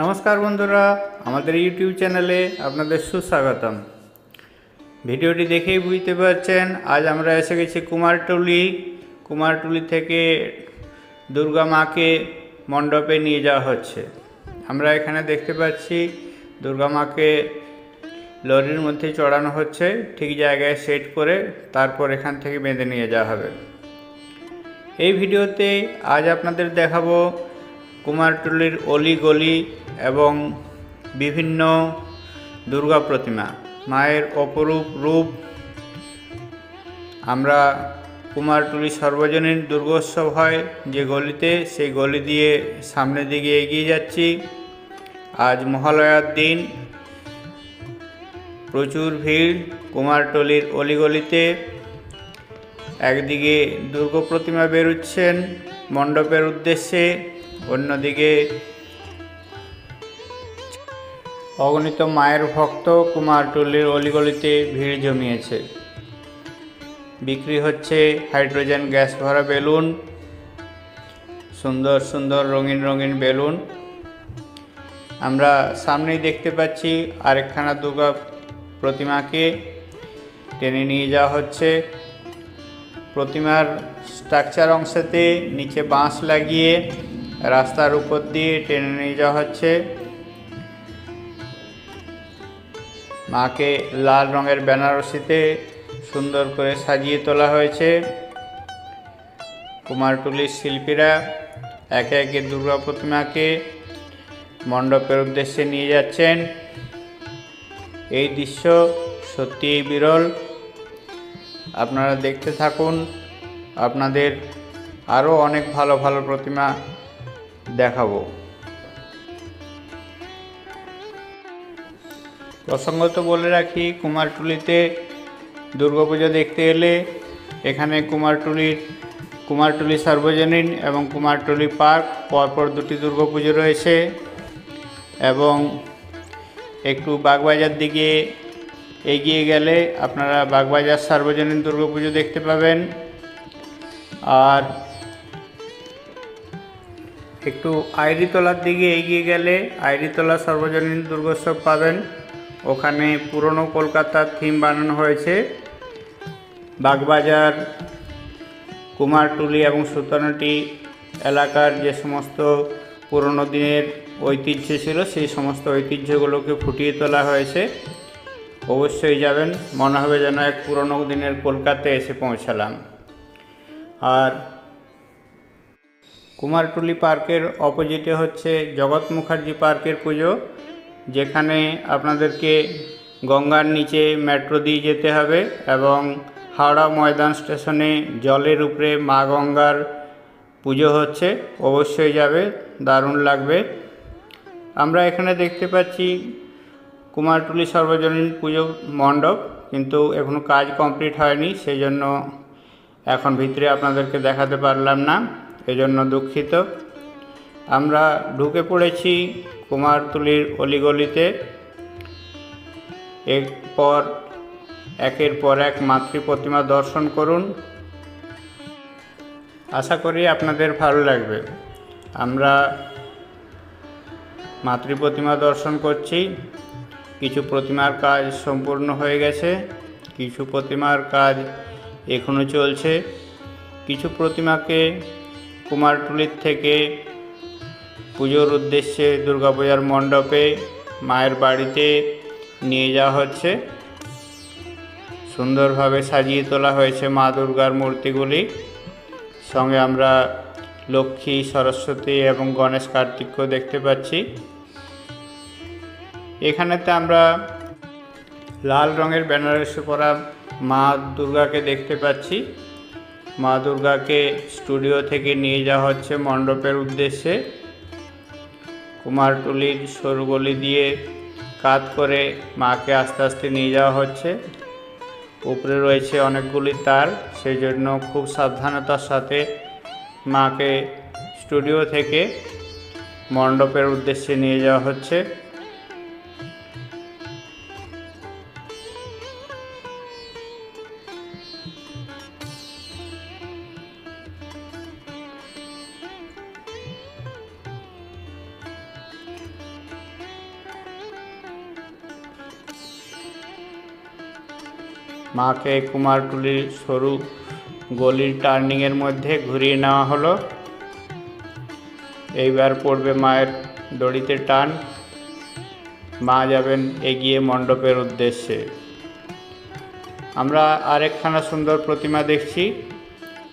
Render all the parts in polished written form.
নমস্কার বন্ধুরা, আমাদের ইউটিউব চ্যানেলে আপনাদের সুস্বাগতম। ভিডিওটি দেখেই বুঝতে পারছেন আজ আমরা এসে গেছি কুমারটুলি থেকে দুর্গা মাকে মণ্ডপে নিয়ে যাওয়া হচ্ছে। আমরা এখানে দেখতে পাচ্ছি দুর্গা মাকে লরির মধ্যে চড়ানো হচ্ছে, ঠিক জায়গায় সেট করে তারপর এখান থেকে বেঁধে নিয়ে যাওয়া হবে। এই ভিডিওতে আজ আপনাদের দেখাবো কুমারটুলির অলিগলি এবং বিভিন্ন দুর্গা প্রতিমা, মায়ের অপরূপ রূপ। আমরা কুমারটুলি সর্বজনীন দুর্গোৎসব হয় যে গলিতে, সেই গলি দিয়ে সামনের দিকে এগিয়ে যাচ্ছি। আজ মহালয়ার দিন, প্রচুর ভিড় কুমারটুলির অলিগলিতে। একদিকে দুর্গা প্রতিমা বেরোচ্ছেন মণ্ডপের উদ্দেশ্যে, অন্যদিকে অগণিত মায়ের ভক্ত কুমারটুলির অলিগলিতে ভিড় জমিয়েছে। বিক্রি হচ্ছে হাইড্রোজেন গ্যাস ভরা বেলুন, সুন্দর সুন্দর রঙিন রঙিন বেলুন। আমরা সামনেই দেখতে পাচ্ছি আরেকখানা দুর্গা প্রতিমাকে টেনে নিয়ে যাওয়া হচ্ছে। প্রতিমার স্ট্রাকচার অংশেতে নিচে বাঁশ লাগিয়ে রাস্তার উপর দিয়ে টেনে নিয়ে যাওয়া হচ্ছে। মাকে লাল রঙের বেনারসিতে সুন্দর করে সাজিয়ে তোলা হয়েছে। কুমারটুলির শিল্পীরা একে একে দুর্গা প্রতিমাকে মণ্ডপের উদ্দেশ্যে নিয়ে যাচ্ছেন। এই দৃশ্য সত্যিই বিরল। আপনারা দেখতে থাকুন, আপনাদের আরও অনেক ভালো ভালো প্রতিমা দেখাবো। প্রসঙ্গত বলে রাখি, কুমারটুলিতে দুর্গাপুজো দেখতে এলে এখানে কুমারটুলি সর্বজনীন এবং কুমারটুলি পার্ক পরপর দুটি দুর্গাপুজো রয়েছে। এবং একটু বাগবাজার দিকে এগিয়ে গেলে আপনারা বাগবাজার সর্বজনীন দুর্গাপুজো দেখতে পাবেন। আর একটু আইরিতলার দিকে এগিয়ে গেলে আইরিতলা সর্বজনীন দুর্গোৎসব পাবেন। ওখানে পুরনো কলকাতার থিম বানানো হয়েছে। বাগবাজার, কুমারটুলি এবং সুতানাটি এলাকার যে সমস্ত পুরনো দিনের ঐতিহ্য ছিল, সেই সমস্ত ঐতিহ্যগুলোকে ফুটিয়ে তোলা হয়েছে। অবশ্যই যাবেন, মনে হবে যেন এক পুরনো দিনের কলকাতায় এসে পৌঁছালাম। আর কুমারটুলি পার্কের অপোজিটে হচ্ছে জগৎ মুখার্জি পার্কের পুজো, যেখানে আপনাদেরকে গঙ্গার নিচে মেট্রো দিয়ে যেতে হবে এবং হাওড়া ময়দান স্টেশনে জলের উপরে মা গঙ্গার পুজো হচ্ছে। অবশ্যই যাবে, দারুণ লাগবে। আমরা এখানে দেখতে পাচ্ছি কুমারটুলি সর্বজনীন পুজো মণ্ডপ, কিন্তু এখনও কাজ কমপ্লিট হয়নি, সেই জন্য এখন ভিতরে আপনাদেরকে দেখাতে পারলাম না, এজন্য দুঃখিত। আমরা ঢুকে পড়েছি কুমারটুলির অলিগলিতে। একের পর এক মাতৃ প্রতিমা দর্শন করুন, আশা করি আপনাদের ভালো লাগবে। আমরা মাতৃ প্রতিমা দর্শন করছি। কিছু প্রতিমার কাজ সম্পূর্ণ হয়ে গেছে, কিছু প্রতিমার কাজ এখনও চলছে। কিছু প্রতিমাকে কুমারটুলির থেকে পুজোর উদ্দেশ্যে দুর্গাপূজার মণ্ডপে মায়ের বাড়িতে নিয়ে যাওয়া হচ্ছে। সুন্দরভাবে সাজিয়ে তোলা হয়েছে মা দুর্গার মূর্তিগুলি। সঙ্গে আমরা লক্ষ্মী, সরস্বতী এবং গণেশ কার্তিকও দেখতে পাচ্ছি। এখানেতে আমরা লাল রঙের বেনারসি পরা মা দুর্গাকে দেখতে পাচ্ছি। মা দুর্গাকে স্টুডিও থেকে নিয়ে যাওয়া হচ্ছে মণ্ডপের উদ্দেশ্যে। কুমারটুলির সরু গলি দিয়ে কাত করে মাকে আস্তে আস্তে নিয়ে যাওয়া হচ্ছে। উপরে রয়েছে অনেকগুলি তার, সেই জন্য খুব সাবধানতার সাথে মাকে স্টুডিও থেকে মণ্ডপের উদ্দেশ্যে নিয়ে যাওয়া হচ্ছে। মাকে কুমারটুলির সরু গলির টার্নিংয়ের মধ্যে ঘুরিয়ে নেওয়া হলো। এইবার পড়বে মায়ের দড়িতে টান, মা যাবেন এগিয়ে মণ্ডপের উদ্দেশ্যে। আমরা আরেকখানা সুন্দর প্রতিমা দেখছি।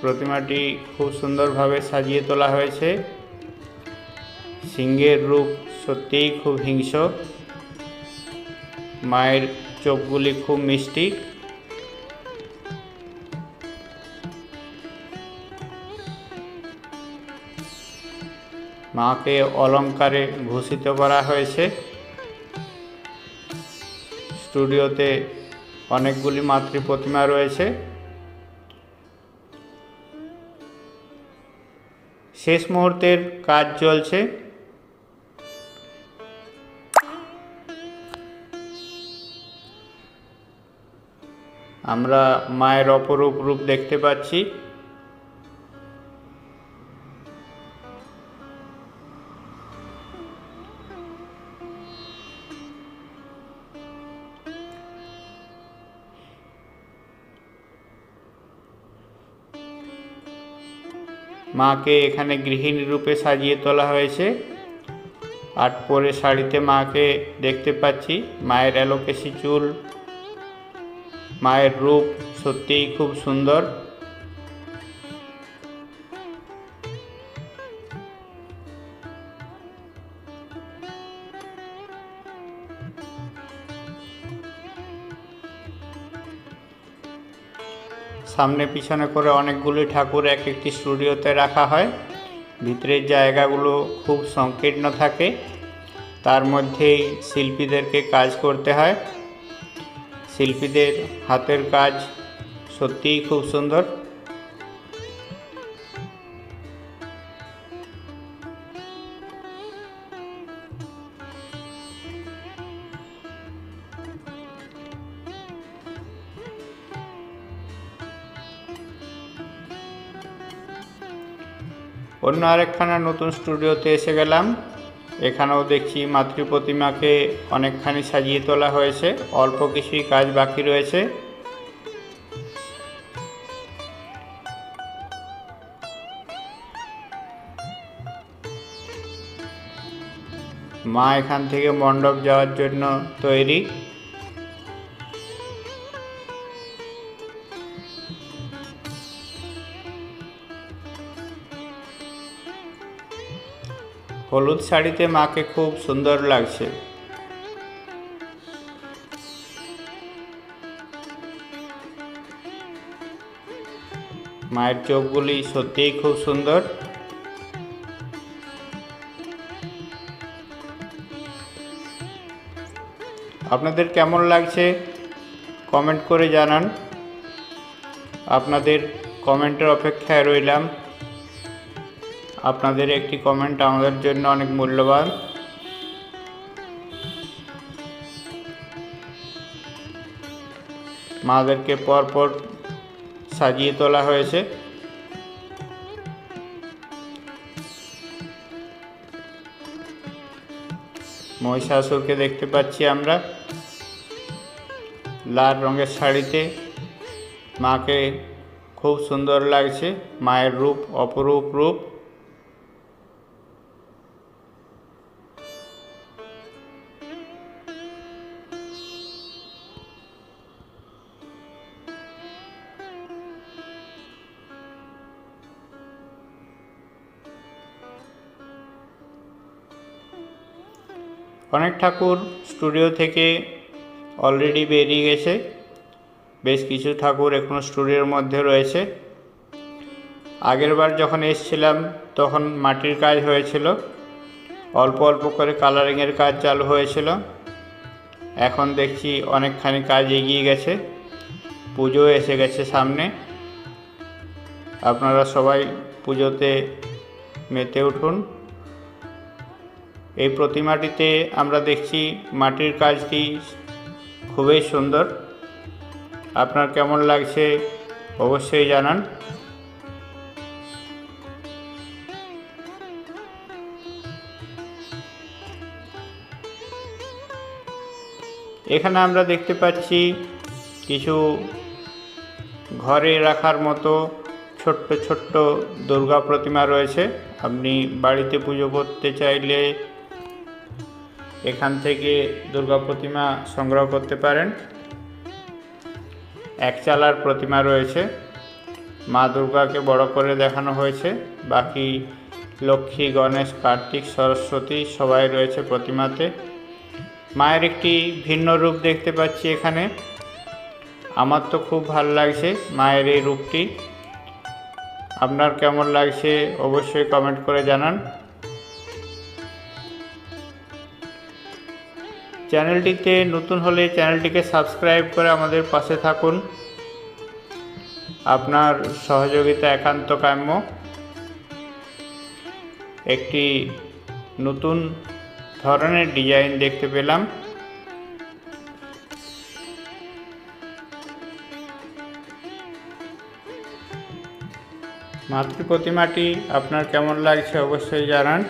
প্রতিমাটি খুব সুন্দরভাবে সাজিয়ে তোলা হয়েছে। সিংহের রূপ সত্যিই খুব হিংস্র। মায়ের চোখগুলি খুব মিষ্টি। মাকে অলঙ্কারে ভূষিত করা হয়েছে। স্টুডিওতে অনেকগুলি মাতৃ প্রতিমা রয়েছে। শেষ মুহূর্তের কাজ চলছে। আমরা মায়ের অপরূপ রূপ দেখতে পাচ্ছি। মাকে এখানে গৃহিণী রূপে সাজিয়ে তোলা হয়েছে। আট পরে শাড়িতে মাকে দেখতে পাচ্ছি। মায়ের এলোকেশি চুল, মায়ের রূপ সত্যিই খুব সুন্দর। সামনে পিছনে করে অনেকগুলি ঠাকুর এক একটি স্টুডিওতে রাখা হয়। ভিতরের জায়গাগুলো খুব সংকীর্ণ থাকে, তার মধ্যেই শিল্পীদেরকে কাজ করতে হয়। শিল্পীদের হাতের কাজ সত্যিই খুব সুন্দর। অন্য আরেকখানা নতুন স্টুডিওতে এসে গেলাম। এখানেও দেখছি মাতৃ প্রতিমাকে অনেকখানি সাজিয়ে তোলা হয়েছে। অল্প কিছুই কাজ বাকি রয়েছে। মা এখান থেকে মণ্ডপ যাওয়ার জন্য তৈরি। হলুদ শাড়িতে মাকে খুব সুন্দর লাগছে। মায়ের চোখগুলি সত্যিই খুব সুন্দর। আপনাদের কেমন লাগছে কমেন্ট করে জানান। আপনাদের কমেন্টের অপেক্ষায় রইলাম। আপনাদের একটি কমেন্ট আমাদের জন্য অনেক মূল্যবান। মাদেরকে পরপর সাজিয়ে তোলা হয়েছে। মহিষাসুরকে দেখতে পাচ্ছি আমরা লাল রঙের শাড়িতে। মাকে খুব সুন্দর লাগছে। মায়ের রূপ অপরূপ রূপ। অনেক ঠাকুর স্টুডিও থেকে অলরেডি বেরিয়ে গেছে। বেশ কিছু ঠাকুর এখনও স্টুডিওর মধ্যে রয়েছে। আগেরবার যখন এসেছিলাম তখন মাটির কাজ হয়েছিল, অল্প অল্প করে কালারিংয়ের কাজ চালু হয়েছিল। এখন দেখছি অনেকখানি কাজ এগিয়ে গেছে। পুজো এসে গেছে সামনে। আপনারা সবাই পুজোতে মেতে উঠুন। এই প্রতিমাটিতে আমরা দেখছি মাটির কাজটি খুবই সুন্দর। আপনার কেমন লাগছে অবশ্যই জানান। এখানে আমরা দেখতে পাচ্ছি কিছু ঘরে রাখার মতো ছোট্ট ছোট্ট দুর্গা প্রতিমা রয়েছে। আপনি বাড়িতে পুজো করতে চাইলে এখান থেকে দুর্গা প্রতিমা সংগ্রহ করতে পারেন। একচালার প্রতিমা রয়েছে, মা দুর্গাকে বড় করে দেখানো হয়েছে, বাকি লক্ষ্মী, গণেশ, কার্তিক, সরস্বতী সবাই রয়েছে প্রতিমাতে। মায়ের একটি ভিন্ন রূপ দেখতে পাচ্ছি এখানে, আমার তো খুব ভালো লাগছে মায়ের এই রূপটি। আপনার কেমন লাগছে অবশ্যই কমেন্ট করে জানান। চ্যানেলটিতে নতুন হলে চ্যানেলটিকে সাবস্ক্রাইব করে আমাদের পাশে থাকুন, আপনার সহযোগিতা একান্ত কাম্য। একটি নতুন ধরনের ডিজাইন দেখতে পেলাম। মাতৃ প্রতিমাটি আপনার কেমন লাগছে অবশ্যই জানান।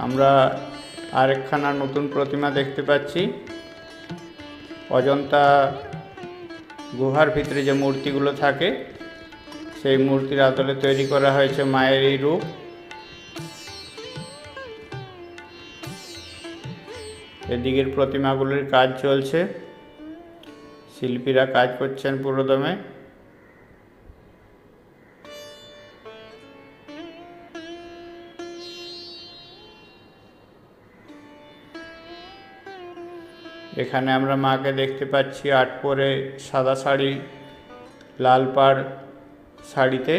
আমরা আরেকখানা নতুন প্রতিমা দেখতে পাচ্ছি। অজন্তা গুহার ভিতরে যে মূর্তিগুলো থাকে সেই মূর্তির আদলে তৈরি করা হয়েছে মায়ের এই রূপ। এদিকের প্রতিমাগুলির কাজ চলছে, শিল্পীরা কাজ করছেন পুরোদমে। এখানে আমরা মাকে দেখতে পাচ্ছি আট পরে, সাদা শাড়ি, লাল পাড় শাড়িতে।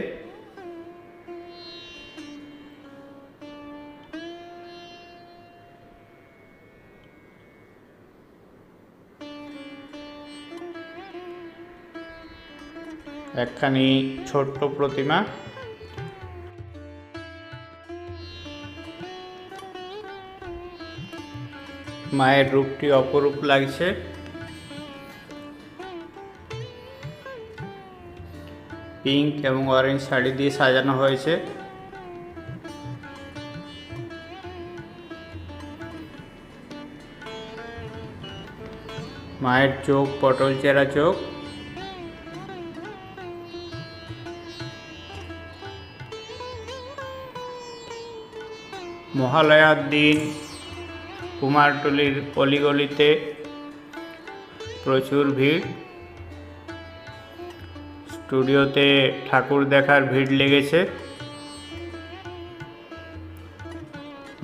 একখানি ছোট্ট প্রতিমা। মায়ের রূপটি অপরূপ লাগছে। পিঙ্ক এবং অরেঞ্জ শাড়ি দিয়ে সাজানো হয়েছে। মায়ের চোখ পটল চেরা চোখ। মহালয়ার দিন কুমারটুলির অলিগলিতে প্রচুর ভিড়। স্টুডিওতে ঠাকুর দেখার ভিড় লেগেছে।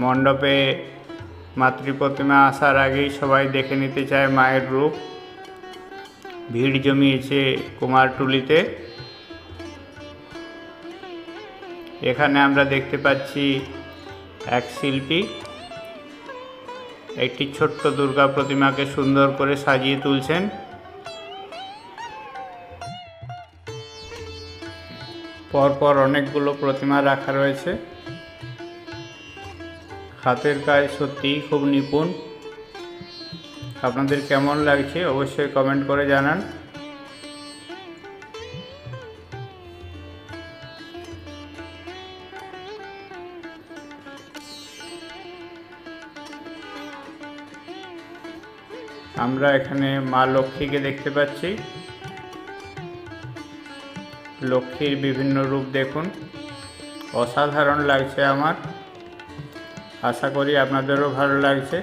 মণ্ডপে মাতৃ প্রতিমা আসার আগেই সবাই দেখে নিতে চায় মায়ের রূপ। ভিড় জমিয়েছে কুমারটুলিতে। এখানে আমরা দেখতে পাচ্ছি এক শিল্পী একটি ছোট্ট দুর্গা প্রতিমাকে সুন্দর করে সাজিয়ে তুলছেন। পরপর অনেকগুলো প্রতিমা রাখা রয়েছে। হাতের কাজ সত্যিই খুব নিপুণ। আপনাদের কেমন লাগছে অবশ্যই কমেন্ট করে জানান। আমরা এখানে মা লক্ষ্মীকে দেখতে পাচ্ছি। লক্ষ্মীর বিভিন্ন রূপ দেখুন, অসাধারণ লাগছে আমার। আশা করি আপনাদেরও ভালো লাগছে।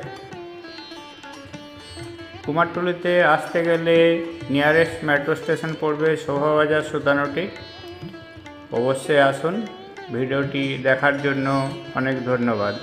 কুমারটুলিতে আসতে গেলে নিয়ারেস্ট মেট্রো স্টেশন পড়বে শোভাবাজার সুতানুটি। অবশ্যই আসুন। ভিডিওটি দেখার জন্য অনেক ধন্যবাদ।